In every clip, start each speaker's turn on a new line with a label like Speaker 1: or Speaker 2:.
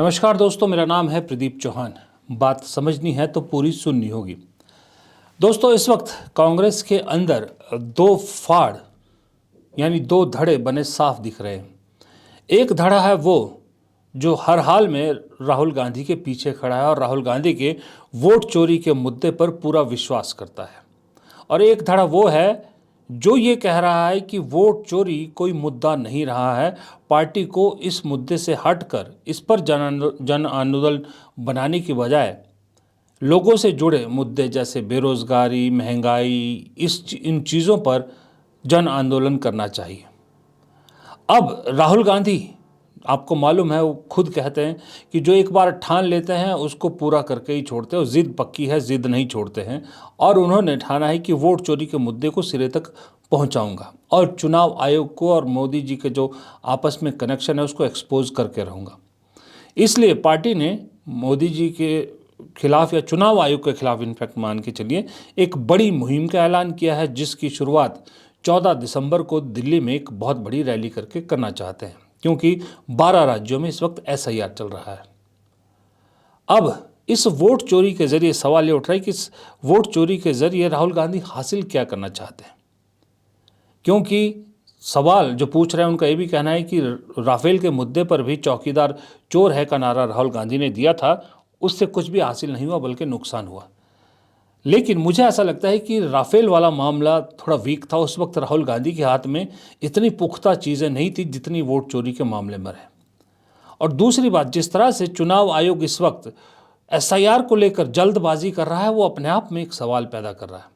Speaker 1: नमस्कार दोस्तों, मेरा नाम है प्रदीप चौहान। बात समझनी है तो पूरी सुननी होगी। दोस्तों, इस वक्त कांग्रेस के अंदर दो फाड़ यानी दो धड़े बने साफ दिख रहे हैं। एक धड़ा है वो जो हर हाल में राहुल गांधी के पीछे खड़ा है और राहुल गांधी के वोट चोरी के मुद्दे पर पूरा विश्वास करता है, और एक धड़ा वो है जो ये कह रहा है कि वोट चोरी कोई मुद्दा नहीं रहा है। पार्टी को इस मुद्दे से हटकर इस पर जन आंदोलन बनाने की बजाय लोगों से जुड़े मुद्दे जैसे बेरोजगारी, महंगाई, इन चीज़ों पर जन आंदोलन करना चाहिए। अब राहुल गांधी, आपको मालूम है, वो खुद कहते हैं कि जो एक बार ठान लेते हैं उसको पूरा करके ही छोड़ते हैं, और ज़िद पक्की है, ज़िद नहीं छोड़ते हैं। और उन्होंने ठाना है कि वोट चोरी के मुद्दे को सिरे तक पहुंचाऊंगा और चुनाव आयोग को और मोदी जी के जो आपस में कनेक्शन है उसको एक्सपोज करके रहूँगा। इसलिए पार्टी ने मोदी जी के खिलाफ या चुनाव आयोग के खिलाफ इनफैक्ट मान के चलिए एक बड़ी मुहिम का ऐलान किया है, जिसकी शुरुआत 14 दिसंबर को दिल्ली में एक बहुत बड़ी रैली करके करना चाहते हैं, क्योंकि 12 राज्यों में इस वक्त SIR चल रहा है। अब इस वोट चोरी के जरिए सवाल ये उठ रहा है कि इस वोट चोरी के जरिए राहुल गांधी हासिल क्या करना चाहते हैं, क्योंकि सवाल जो पूछ रहे हैं उनका ये भी कहना है कि राफेल के मुद्दे पर भी चौकीदार चोर है का नारा राहुल गांधी ने दिया था, उससे कुछ भी हासिल नहीं हुआ बल्कि नुकसान हुआ। लेकिन मुझे ऐसा लगता है कि राफेल वाला मामला थोड़ा वीक था। उस वक्त राहुल गांधी के हाथ में इतनी पुख्ता चीज़ें नहीं थी जितनी वोट चोरी के मामले में है। और दूसरी बात, जिस तरह से चुनाव आयोग इस वक्त SIR को लेकर जल्दबाजी कर रहा है, वो अपने आप में एक सवाल पैदा कर रहा है।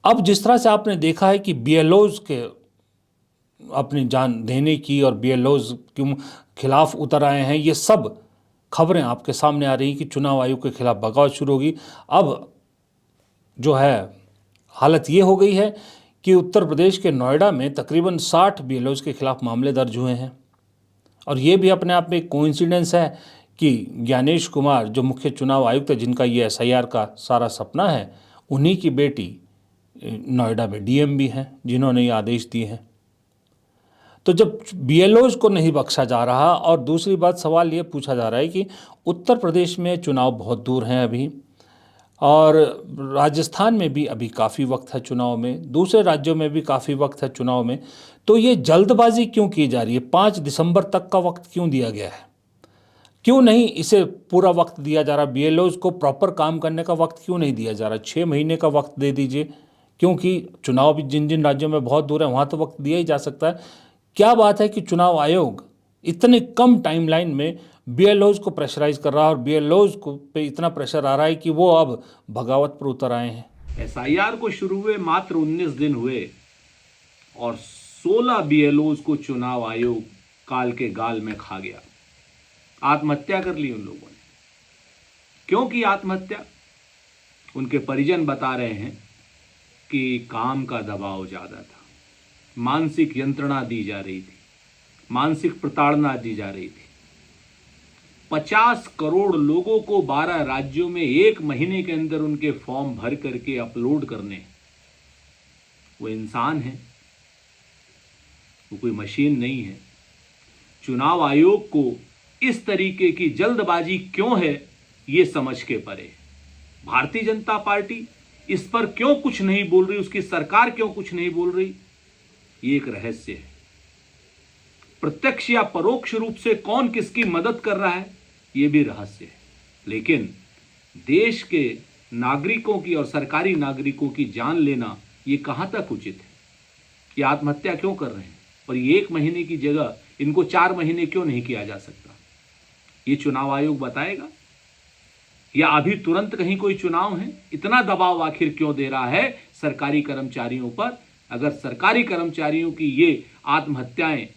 Speaker 1: अब जिस तरह से आपने देखा है कि BLOs के अपनी जान देने की और BLOs के खिलाफ उतर आए हैं, ये सब खबरें आपके सामने आ रही कि चुनाव आयोग के खिलाफ बगावत शुरू होगी। अब जो है हालत ये हो गई है कि उत्तर प्रदेश के नोएडा में तकरीबन 60 BLOs के खिलाफ मामले दर्ज हुए हैं। और ये भी अपने आप में एक कोइंसिडेंस है कि ज्ञानेश कुमार जो मुख्य चुनाव आयुक्त है, जिनका ये SIR का सारा सपना है, उन्हीं की बेटी नोएडा में DM भी हैं, जिन्होंने ये आदेश दिए हैं। तो जब BLOs को नहीं बख्शा जा रहा, और दूसरी बात सवाल ये पूछा जा रहा है कि उत्तर प्रदेश में चुनाव बहुत दूर हैं अभी, और राजस्थान में भी अभी काफ़ी वक्त है चुनाव में, दूसरे राज्यों में भी काफ़ी वक्त है चुनाव में, तो ये जल्दबाजी क्यों की जा रही है? 5 दिसंबर तक का वक्त क्यों दिया गया है? क्यों नहीं इसे पूरा वक्त दिया जा रहा? BLOs को प्रॉपर काम करने का वक्त क्यों नहीं दिया जा रहा? 6 महीने का वक्त दे दीजिए, क्योंकि चुनाव भी जिन जिन राज्यों में बहुत दूर है वहाँ तो वक्त दिया ही जा सकता है। क्या बात है कि चुनाव आयोग इतने कम टाइमलाइन में BLOs को प्रेशराइज कर रहा है, और BLOs को पे इतना प्रेशर आ रहा है कि वो अब बगावत पर उतर आए हैं।
Speaker 2: SIR को शुरू हुए मात्र 19 दिन हुए और 16 BLOs को चुनाव आयोग काल के गाल में खा गया। आत्महत्या कर ली उन लोगों ने। क्यों की आत्महत्या? उनके परिजन बता रहे हैं कि काम का दबाव ज्यादा था, मानसिक यंत्रणा दी जा रही थी, मानसिक प्रताड़ना दी जा रही थी। 50 करोड़ लोगों को 12 राज्यों में 1 महीने के अंदर उनके फॉर्म भर करके अपलोड करने। वो इंसान है, वो कोई मशीन नहीं है। चुनाव आयोग को इस तरीके की जल्दबाजी क्यों है, ये समझ के परे। भारतीय जनता पार्टी इस पर क्यों कुछ नहीं बोल रही, उसकी सरकार क्यों कुछ नहीं बोल रही, ये एक रहस्य है। प्रत्यक्ष या परोक्ष रूप से कौन किसकी मदद कर रहा है, ये भी रहस्य है। लेकिन देश के नागरिकों की और सरकारी नागरिकों की जान लेना, ये कहां तक उचित है? ये आत्महत्या क्यों कर रहे हैं? और ये 1 महीने की जगह इनको 4 महीने क्यों नहीं किया जा सकता? ये चुनाव आयोग बताएगा? या अभी तुरंत कहीं कोई चुनाव है? इतना दबाव आखिर क्यों दे रहा है सरकारी कर्मचारियों पर? अगर सरकारी कर्मचारियों की ये आत्महत्याएं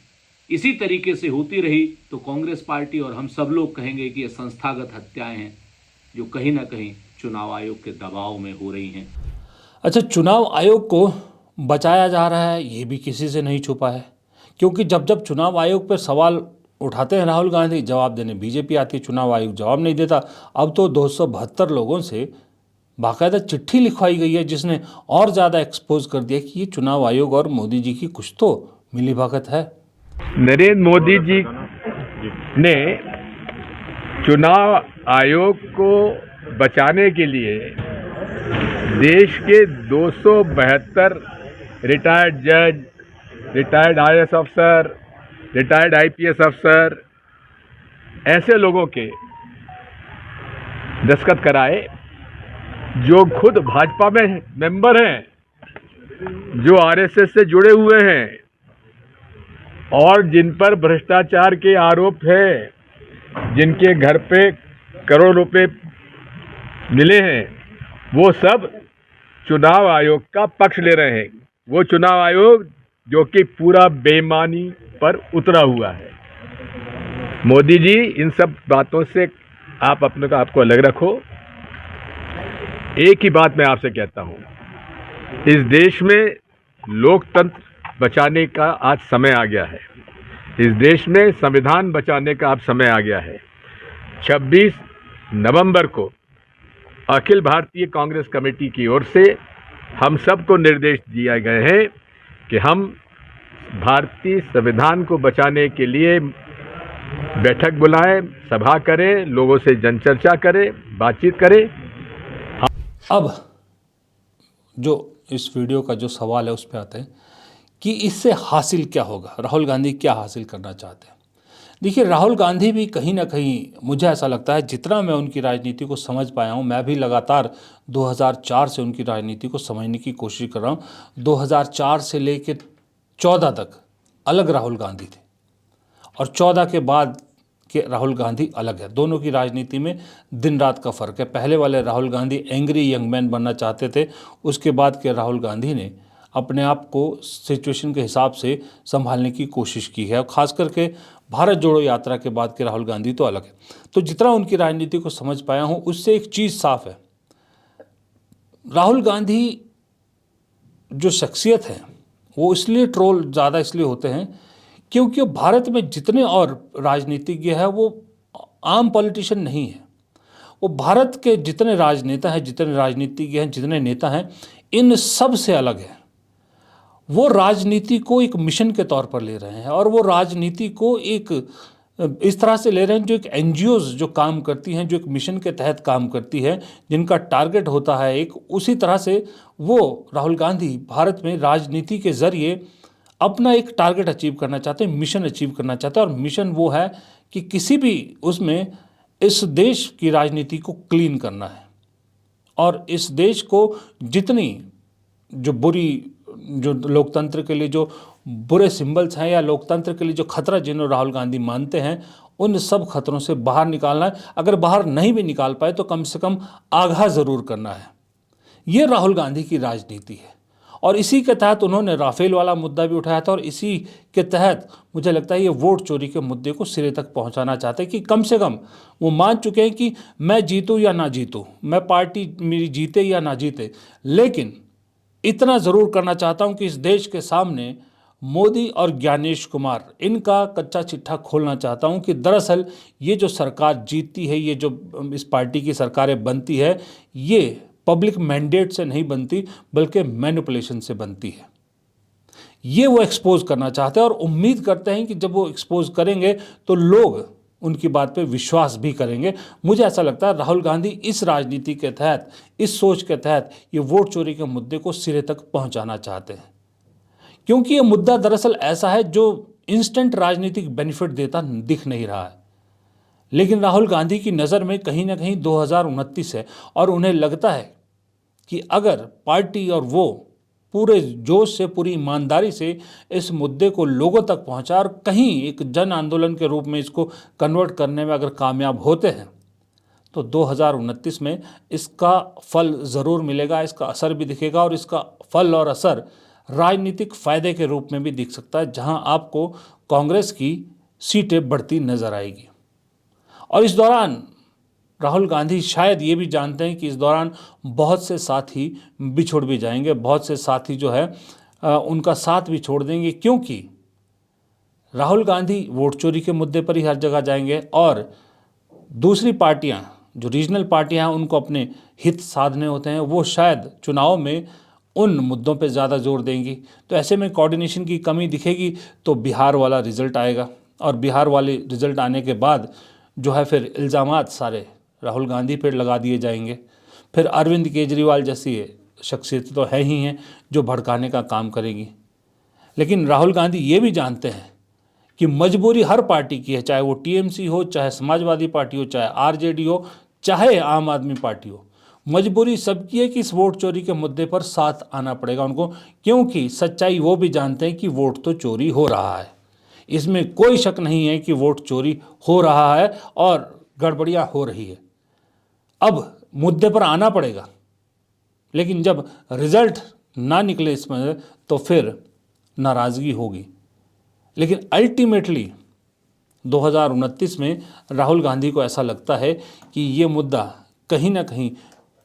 Speaker 2: इसी तरीके से होती रही तो कांग्रेस पार्टी और हम सब लोग कहेंगे कि ये संस्थागत हत्याएं हैं जो कहीं ना कहीं चुनाव आयोग के दबाव में हो रही हैं।
Speaker 1: अच्छा, चुनाव आयोग को बचाया जा रहा है, ये भी किसी से नहीं छुपा है, क्योंकि जब जब चुनाव आयोग पर सवाल उठाते हैं राहुल गांधी, जवाब देने BJP आती है, चुनाव आयोग जवाब नहीं देता। अब तो 272 लोगों से बाकायदा चिट्ठी लिखवाई गई है, जिसने और ज़्यादा एक्सपोज कर दिया कि ये चुनाव आयोग और मोदी जी की कुछ तो मिलीभगत है।
Speaker 3: नरेंद्र मोदी जी ने चुनाव आयोग को बचाने के लिए देश के 272 रिटायर्ड जज, रिटायर्ड आईएएस अफसर, रिटायर्ड आईपीएस अफसर, ऐसे लोगों के दस्तखत कराए जो खुद भाजपा में मेंबर हैं, जो आरएसएस से जुड़े हुए हैं और जिन पर भ्रष्टाचार के आरोप है, जिनके घर पे करोड़ रुपए मिले हैं, वो सब चुनाव आयोग का पक्ष ले रहे हैं। वो चुनाव आयोग जो कि पूरा बेईमानी पर उतरा हुआ है। मोदी जी, इन सब बातों से आप अपने को आपको अलग रखो। एक ही बात मैं आपसे कहता हूं, इस देश में लोकतंत्र बचाने का आज समय आ गया है। इस देश में संविधान बचाने का अब समय आ गया है। 26 नवंबर को अखिल भारतीय कांग्रेस कमेटी की ओर से हम सबको निर्देश दिए गए हैं कि हम भारतीय संविधान को बचाने के लिए बैठक बुलाएं, सभा करें, लोगों से जनचर्चा करें, बातचीत करें।
Speaker 1: अब जो इस वीडियो का जो सवाल है उस पर आते हैं कि इससे हासिल क्या होगा, राहुल गांधी क्या हासिल करना चाहते हैं। देखिए, राहुल गांधी भी कहीं ना कहीं, मुझे ऐसा लगता है, जितना मैं उनकी राजनीति को समझ पाया हूँ, मैं भी लगातार 2004 से उनकी राजनीति को समझने की कोशिश कर रहा हूँ। 2004 से लेकर 14 तक अलग राहुल गांधी थे और 14 के बाद के राहुल गांधी अलग है। दोनों की राजनीति में दिन रात का फ़र्क है। पहले वाले Rahul Gandhi angry young man बनना चाहते थे, उसके बाद के राहुल गांधी ने अपने आप को सिचुएशन के हिसाब से संभालने की कोशिश की है और ख़ास करके भारत जोड़ो यात्रा के बाद के राहुल गांधी तो अलग है। तो जितना उनकी राजनीति को समझ पाया हूँ, उससे एक चीज़ साफ है, राहुल गांधी जो शख्सियत है वो इसलिए ट्रोल ज़्यादा इसलिए होते हैं क्योंकि भारत में जितने और राजनीतिज्ञ हैं वो आम पॉलिटिशियन नहीं है। वो भारत के जितने राजनेता हैं, जितने राजनीतिज्ञ हैं, जितने नेता हैं, इन सब से अलग है। वो राजनीति को एक मिशन के तौर पर ले रहे हैं और वो राजनीति को एक इस तरह से ले रहे हैं जो एक एनजीओज जो काम करती हैं, जो एक मिशन के तहत काम करती है, जिनका टारगेट होता है एक, उसी तरह से वो राहुल गांधी भारत में राजनीति के ज़रिए अपना एक टारगेट अचीव करना चाहते हैं, मिशन अचीव करना चाहते हैं। और मिशन वो है कि किसी भी उसमें इस देश की राजनीति को क्लीन करना है और इस देश को जितनी जो बुरी, जो लोकतंत्र के लिए जो बुरे सिंबल्स हैं या लोकतंत्र के लिए जो खतरा जिन्हें राहुल गांधी मानते हैं, उन सब खतरों से बाहर निकालना है। अगर बाहर नहीं भी निकाल पाए तो कम से कम आगाह ज़रूर करना है। ये राहुल गांधी की राजनीति है और इसी के तहत उन्होंने राफेल वाला मुद्दा भी उठाया था और इसी के तहत मुझे लगता है ये वोट चोरी के मुद्दे को सिरे तक पहुंचाना चाहते हैं कि कम से कम वो मान चुके हैं कि मैं जीतूं या ना जीतूं, मैं पार्टी मेरी जीते या ना जीते, लेकिन इतना ज़रूर करना चाहता हूं कि इस देश के सामने मोदी और ज्ञानेश कुमार, इनका कच्चा चिट्ठा खोलना चाहता हूं कि दरअसल ये जो सरकार जीतती है, ये जो इस पार्टी की सरकारें बनती है, ये पब्लिक मैंडेट से नहीं बनती बल्कि मैनिपुलेशन से बनती है। ये वो एक्सपोज करना चाहते हैं और उम्मीद करते हैं कि जब वो एक्सपोज करेंगे तो लोग उनकी बात पे विश्वास भी करेंगे। मुझे ऐसा लगता है राहुल गांधी इस राजनीति के तहत, इस सोच के तहत ये वोट चोरी के मुद्दे को सिरे तक पहुंचाना चाहते हैं, क्योंकि ये मुद्दा दरअसल ऐसा है जो इंस्टेंट राजनीतिक बेनिफिट देता दिख नहीं रहा है। लेकिन राहुल गांधी की नज़र में कहीं ना कहीं 2029 है और उन्हें लगता है कि अगर पार्टी और वो पूरे जोश से, पूरी ईमानदारी से इस मुद्दे को लोगों तक पहुंचा और कहीं एक जन आंदोलन के रूप में इसको कन्वर्ट करने में अगर कामयाब होते हैं तो 2029 में इसका फल ज़रूर मिलेगा, इसका असर भी दिखेगा और इसका फल और असर राजनीतिक फ़ायदे के रूप में भी दिख सकता है, जहां आपको कांग्रेस की सीटें बढ़ती नज़र आएगी। और इस दौरान राहुल गांधी शायद ये भी जानते हैं कि इस दौरान बहुत से साथी बिछुड़ भी जाएंगे, बहुत से साथी जो है उनका साथ भी छोड़ देंगे, क्योंकि राहुल गांधी वोट चोरी के मुद्दे पर ही हर जगह जाएंगे और दूसरी पार्टियां, जो रीजनल पार्टियां हैं, उनको अपने हित साधने होते हैं, वो शायद चुनाव में उन मुद्दों पे ज़्यादा जोर देंगी। तो ऐसे में कोऑर्डिनेशन की कमी दिखेगी तो बिहार वाला रिज़ल्ट आएगा और बिहार वाले रिज़ल्ट आने के बाद जो है फिर इल्ज़ामात सारे राहुल गांधी पर लगा दिए जाएंगे। फिर अरविंद केजरीवाल जैसी शख्सियत तो है ही हैं जो भड़काने का काम करेगी। लेकिन राहुल गांधी ये भी जानते हैं कि मजबूरी हर पार्टी की है, चाहे वो टीएमसी हो, चाहे समाजवादी पार्टी हो, चाहे आरजेडी हो, चाहे आम आदमी पार्टी हो। मजबूरी सबकी है कि इस वोट चोरी के मुद्दे पर साथ आना पड़ेगा उनको, क्योंकि सच्चाई वो भी जानते हैं कि वोट तो चोरी हो रहा है। इसमें कोई शक नहीं है कि वोट चोरी हो रहा है और गड़बड़ियाँ हो रही है। अब मुद्दे पर आना पड़ेगा, लेकिन जब रिजल्ट ना निकले इसमें तो फिर नाराज़गी होगी। लेकिन अल्टीमेटली 2029 में राहुल गांधी को ऐसा लगता है कि ये मुद्दा कहीं ना कहीं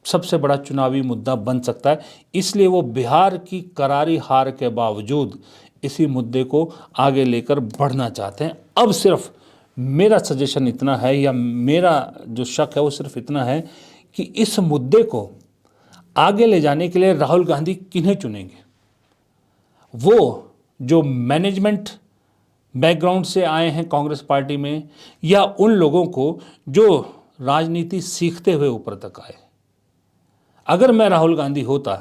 Speaker 1: सबसे बड़ा चुनावी मुद्दा बन सकता है, इसलिए वो बिहार की करारी हार के बावजूद इसी मुद्दे को आगे लेकर बढ़ना चाहते हैं। अब सिर्फ मेरा सजेशन इतना है, या मेरा जो शक है वो सिर्फ इतना है कि इस मुद्दे को आगे ले जाने के लिए राहुल गांधी किन्हें चुनेंगे। वो जो मैनेजमेंट बैकग्राउंड से आए हैं कांग्रेस पार्टी में, या उन लोगों को जो राजनीति सीखते हुए ऊपर तक आए। अगर मैं राहुल गांधी होता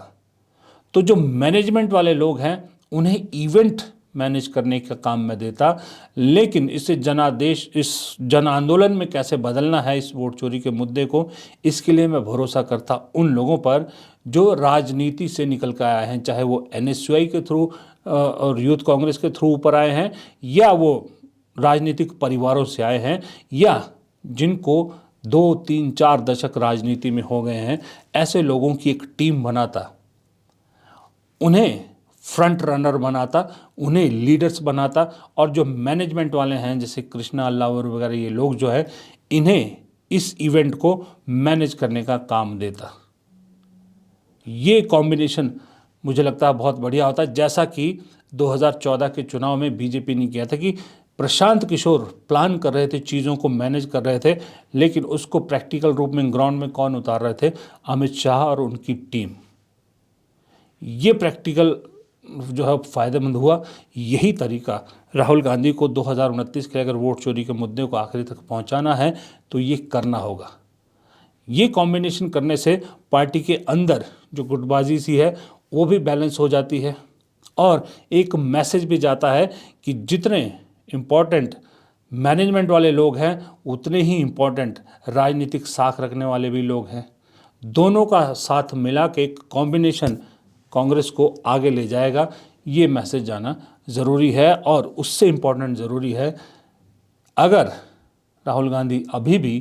Speaker 1: तो जो मैनेजमेंट वाले लोग हैं उन्हें इवेंट मैनेज करने का काम मैं देता, लेकिन इसे जनादेश, इस जन आंदोलन में कैसे बदलना है इस वोट चोरी के मुद्दे को, इसके लिए मैं भरोसा करता उन लोगों पर जो राजनीति से निकल कर आए हैं, चाहे वो एनएसयूआई के थ्रू और यूथ कांग्रेस के थ्रू ऊपर आए हैं, या वो राजनीतिक परिवारों से आए हैं, या जिनको 2, 3, 4 दशक राजनीति में हो गए हैं। ऐसे लोगों की एक टीम बनाता, उन्हें फ्रंट रनर बनाता, उन्हें लीडर्स बनाता, और जो मैनेजमेंट वाले हैं जैसे कृष्णा अल्लावर वगैरह ये लोग जो है, इन्हें इस इवेंट को मैनेज करने का काम देता। ये कॉम्बिनेशन मुझे लगता है बहुत बढ़िया होता है, जैसा कि 2014 के चुनाव में बीजेपी ने किया था कि प्रशांत किशोर प्लान कर रहे थे, चीज़ों को मैनेज कर रहे थे, लेकिन उसको प्रैक्टिकल रूप में ग्राउंड में कौन उतार रहे थे? अमित शाह और उनकी टीम। ये प्रैक्टिकल जो है फ़ायदेमंद हुआ। यही तरीका राहुल गांधी को 2029 के अगर वोट चोरी के मुद्दे को आखिरी तक पहुंचाना है तो ये करना होगा। ये कॉम्बिनेशन करने से पार्टी के अंदर जो गुटबाजी सी है वो भी बैलेंस हो जाती है, और एक मैसेज भी जाता है कि जितने इम्पोर्टेंट मैनेजमेंट वाले लोग हैं उतने ही इम्पोर्टेंट राजनीतिक साख रखने वाले भी लोग हैं। दोनों का साथ मिला के एक कॉम्बिनेशन कांग्रेस को आगे ले जाएगा। ये मैसेज जाना ज़रूरी है, और उससे इम्पोर्टेंट ज़रूरी है अगर राहुल गांधी अभी भी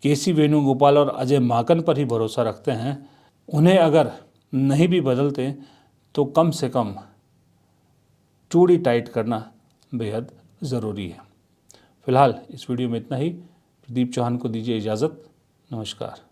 Speaker 1: केसी वेणुगोपाल और अजय माकन पर ही भरोसा रखते हैं, उन्हें अगर नहीं भी बदलते तो कम से कम चूड़ी टाइट करना बेहद ज़रूरी है। फिलहाल इस वीडियो में इतना ही। प्रदीप चौहान को दीजिए इजाज़त। नमस्कार।